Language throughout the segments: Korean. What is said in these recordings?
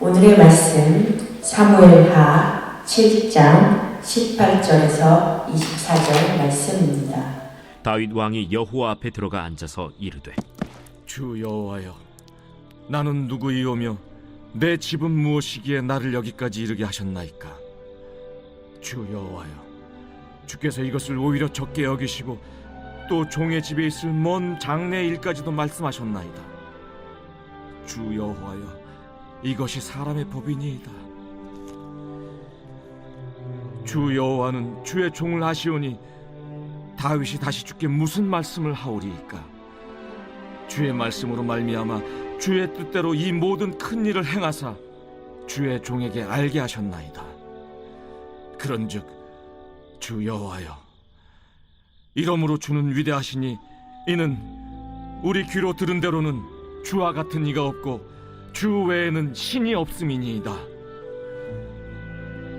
오늘의 말씀 사무엘하 7장 18절에서 24절 말씀입니다. 다윗 왕이 여호와 앞에 들어가 앉아서 이르되, 주 여호와여, 나는 누구이오며 내 집은 무엇이기에 나를 여기까지 이르게 하셨나이까? 주 여호와여, 주께서 이것을 오히려 적게 여기시고 또 종의 집에 있을 먼 장래 일까지도 말씀하셨나이다. 주 여호와여, 이것이 사람의 법이니이다. 주 여호와는 주의 종을 아시오니 다윗이 다시 주께 무슨 말씀을 하오리이까? 주의 말씀으로 말미암아 주의 뜻대로 이 모든 큰 일을 행하사 주의 종에게 알게 하셨나이다. 그런즉 주 여호와여, 이러므로 주는 위대하시니 이는 우리 귀로 들은 대로는 주와 같은 이가 없고 주 외에는 신이 없음이니이다.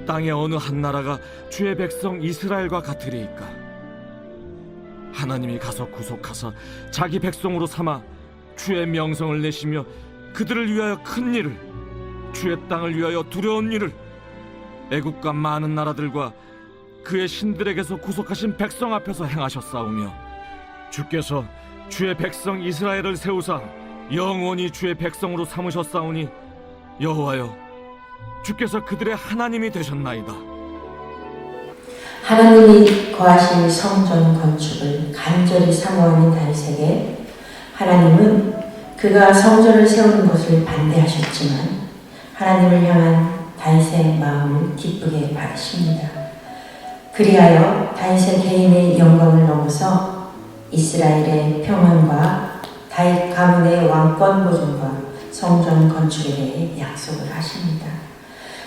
땅의 어느 한 나라가 주의 백성 이스라엘과 같으리이까? 하나님이 가서 구속하사 자기 백성으로 삼아 주의 명성을 내시며 그들을 위하여 큰 일을, 주의 땅을 위하여 두려운 일을 애국과 많은 나라들과 그의 신들에게서 구속하신 백성 앞에서 행하셨사오며, 주께서 주의 백성 이스라엘을 세우사 영원히 주의 백성으로 삼으셨사오니 여호와여, 주께서 그들의 하나님이 되셨나이다. 하나님이 거하신 성전 건축을 간절히 사모하는 다윗에게 하나님은 그가 성전을 세우는 것을 반대하셨지만 하나님을 향한 다윗의 마음을 기쁘게 받으십니다. 그리하여 다윗의 개인의 영광을 넘어서 이스라엘의 평안과 다윗 가문의 왕권 보존과 성전 건축에 대해 약속을 하십니다.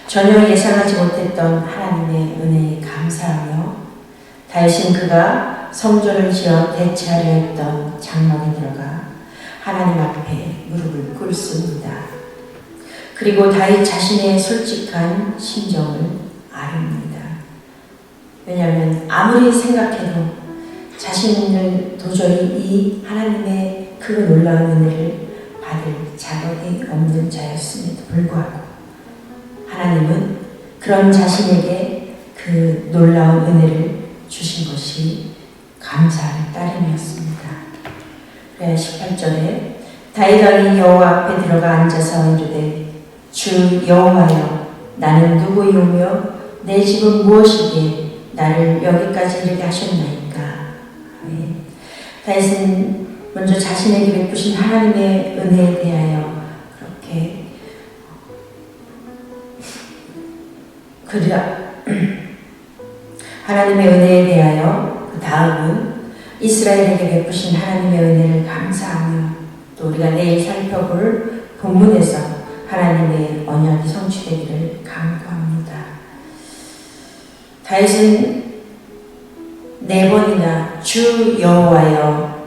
전혀 예상하지 못했던 하나님의 은혜에 감사하며 다윗은 그가 성전을 지어 대체하려 했던 장막에 들어가 하나님 앞에 무릎을 꿇습니다. 그리고 다윗 자신의 솔직한 심정을 아릅니다. 왜냐하면 아무리 생각해도 자신을 도저히 이 하나님의 그 놀라운 은혜를 받을 자격이 없는 자였음에도 불구하고 하나님은 그런 자신에게 그 놀라운 은혜를 주신 것이 감사할 따름이었습니다. 그래야 18절에 다윗 왕이 여호와 앞에 들어가 앉아서 이르되, 주 여호와여, 나는 누구이오며 내 집은 무엇이기에 나를 여기까지 이르게 하셨나이까? 아멘. 다윗은 먼저 자신에게 베푸신 하나님의 은혜에 대하여 그렇게 하나님의 은혜에 대하여 그 다음은 이스라엘에게 베푸신 하나님의 은혜를 감사하며 또 우리가 내일 살펴볼 본문에서 하나님의 언약이 성취되기를 간구합니다. 다윗은 4번이나 주 여호와여,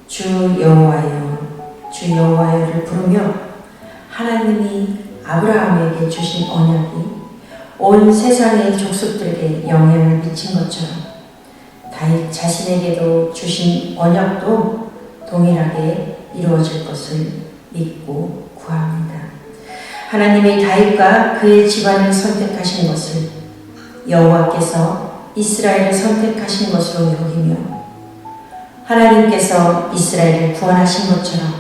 주 여호와여, 주 여호와여를 부르며 하나님이 아브라함에게 주신 언약이 온 세상의 족속들에게 영향을 미친 것처럼 다윗 자신에게도 주신 언약도 동일하게 이루어질 것을 믿고 구합니다. 하나님이 다윗과 그의 집안을 선택하신 것을 여호와께서 이스라엘을 선택하신 것으로 여기며 하나님께서 이스라엘을 구원하신 것처럼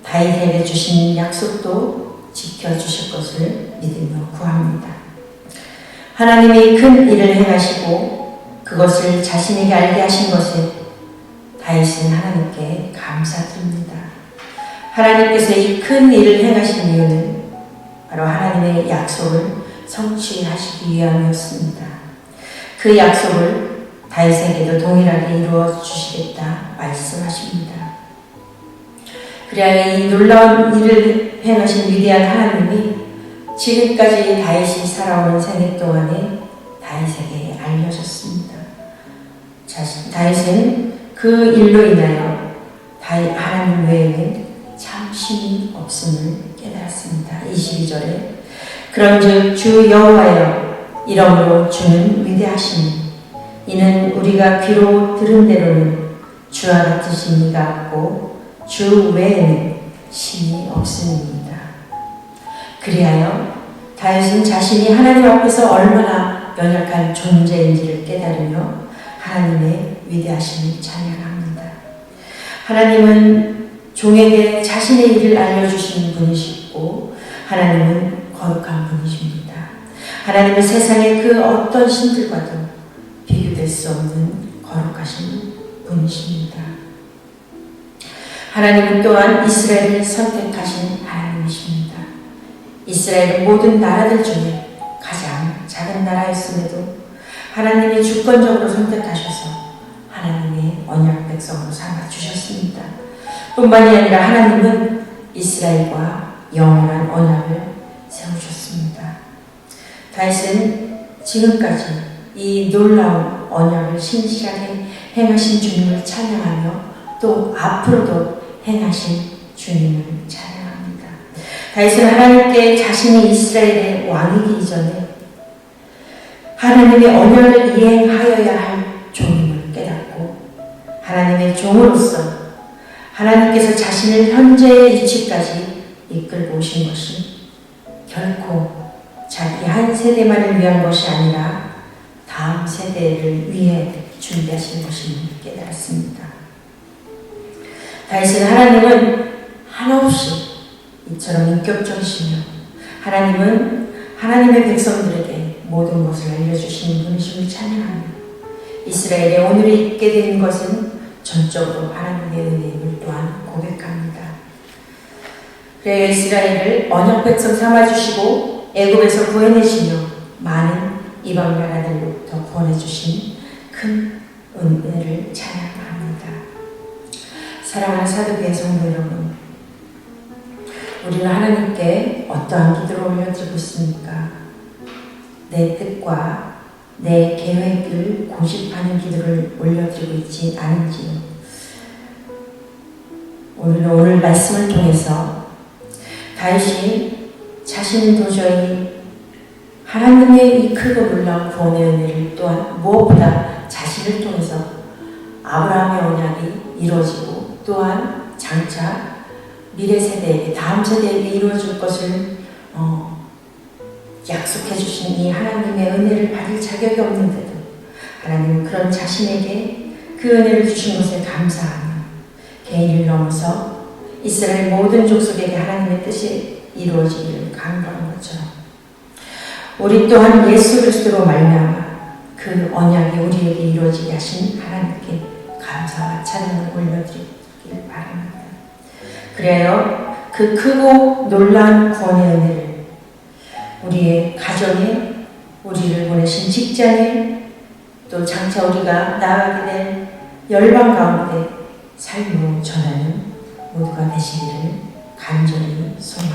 다윗에게 주신 약속도 지켜주실 것을 믿으며 구합니다. 하나님이 큰 일을 행하시고 그것을 자신에게 알게 하신 것에 다윗은 하나님께 감사드립니다. 하나님께서 이 큰 일을 행하신 이유는 바로 하나님의 약속을 성취하시기 위함이었습니다. 그 약속을 다윗에게도 동일하게 이루어 주시겠다 말씀하십니다. 그래야 이 놀라운 일을 행하신 위대한 하나님이 지금까지 다윗이 살아오는 생애 동안에 다윗에게 알려졌습니다. 다윗은 그 일로 인하여 하나님 외에는 참 신이 없음을 깨달았습니다. 22절에 그런즉 주 여호와여, 이러므로 주는 위대하시니 이는 우리가 귀로 들은 대로는 주와 같으신 이가 없고 주 외에는 신이 없음입니다. 그리하여 다윗은 자신이 하나님 앞에서 얼마나 연약한 존재인지를 깨달으며 하나님의 위대하심을 찬양합니다. 하나님은 종에게 자신의 일을 알려주신 분이시고 하나님은 거룩한 분이십니다. 하나님은 세상의 그 어떤 신들과도 비교될 수 없는 거룩하신 분이십니다. 하나님은 또한 이스라엘을 선택하신 하나님이십니다. 이스라엘은 모든 나라들 중에 가장 작은 나라였음에도 하나님이 주권적으로 선택하셔서 하나님의 언약 백성으로 삼아주셨습니다. 뿐만이 아니라 하나님은 이스라엘과 영원한 언약을 세우셨습니다. 다윗은 지금까지 이 놀라운 언약을 신실하게 행하신 주님을 찬양하며 또 앞으로도 행하신 주님을 찬양합니다. 다윗은 하나님께 자신이 이스라엘의 왕이기 이전에 하나님의 언약을 이행하여야 할 종임을 깨닫고 하나님의 종으로서 하나님께서 자신을 현재의 위치까지 이끌고 오신 것이 결코 자기 한 세대만을 위한 것이 아니라 다음 세대를 위해 준비하신 것임을 깨달았습니다. 다윗은 하나님은 한없이 이처럼 인격적이시며 하나님은 하나님의 백성들에게 모든 것을 알려주시는 분이심을 찬양하며 이스라엘의 오늘이 있게 된 것은 전적으로 하나님의 은혜임을 또한 고백합니다. 그래야 이스라엘을 언약 백성 삼아주시고 애굽에서 구해내시며 많은 이방 나라들로부터 구원해주신 큰 은혜를 찬양합니다. 사랑하는 사도교회 성도 여러분, 우리는 하나님께 어떠한 기도를 올려드리고 있습니까? 내 뜻과 내 계획을 고집하는 기도를 올려드리고 있지 않은지요? 오늘 말씀을 통해서 다윗이 자신은 도저히 하나님의 이 크고 놀라운 구원의 은혜를 또한 무엇보다 자신을 통해서 아브라함의 언약이 이루어지고 또한 장차 미래 세대에게 다음 세대에게 이루어질 것을 약속해 주신 이 하나님의 은혜를 받을 자격이 없는데도 하나님은 그런 자신에게 그 은혜를 주신 것에 감사하며 개인을 넘어서 이스라엘 모든 족속에게 하나님의 뜻이 이루어지기를 간구하는 것처럼 우리 또한 예수 그리스도로 말미암아 그 언약이 우리에게 이루어지게 하신 하나님께 감사와 찬양을 올려드리길 바랍니다. 그래요, 그 크고 놀라운 구원의 은혜를 우리의 가정에, 우리를 보내신 직장에, 또 장차 우리가 나아가게 될 열방 가운데 삶으로 전하는 모두가 되시기를 간절히 소망합니다.